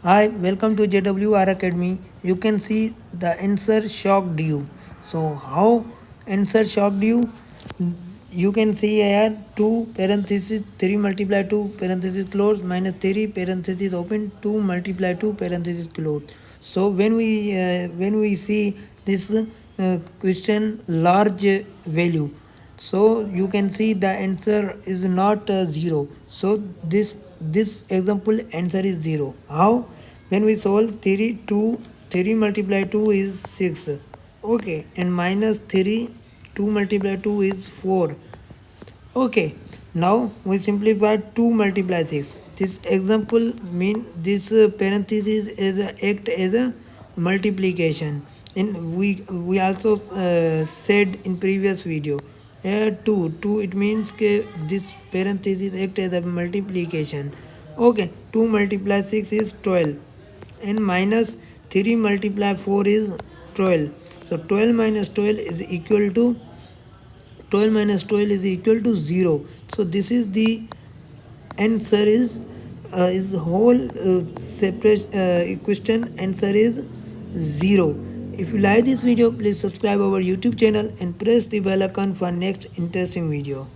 Hi, welcome to JWR Academy. You can see the answer shocked you. So, how answer shocked you? You can see here 2 parenthesis 3 multiply 2 parenthesis close minus 3 parenthesis open 2 multiply 2 parenthesis close. So, when we see this question large value, so you can see the answer is not 0. So this example answer is 0. How? When we solve 3 multiply 2 is 6. Okay, and minus 3 2 multiply 2 is 4. Okay, now we simplify 2 multiply 6. This example mean this parenthesis is act as a multiplication. And we also said in previous video. 2 it means this parenthesis act as a multiplication. Okay, 2 multiply 6 is 12 and minus 3 multiply 4 is 12. So 12 minus 12 is equal to 12 minus 12 is equal to 0. So this is the answer is whole separate question answer is 0. If you like this video, please subscribe our YouTube channel and press the bell icon for next interesting video.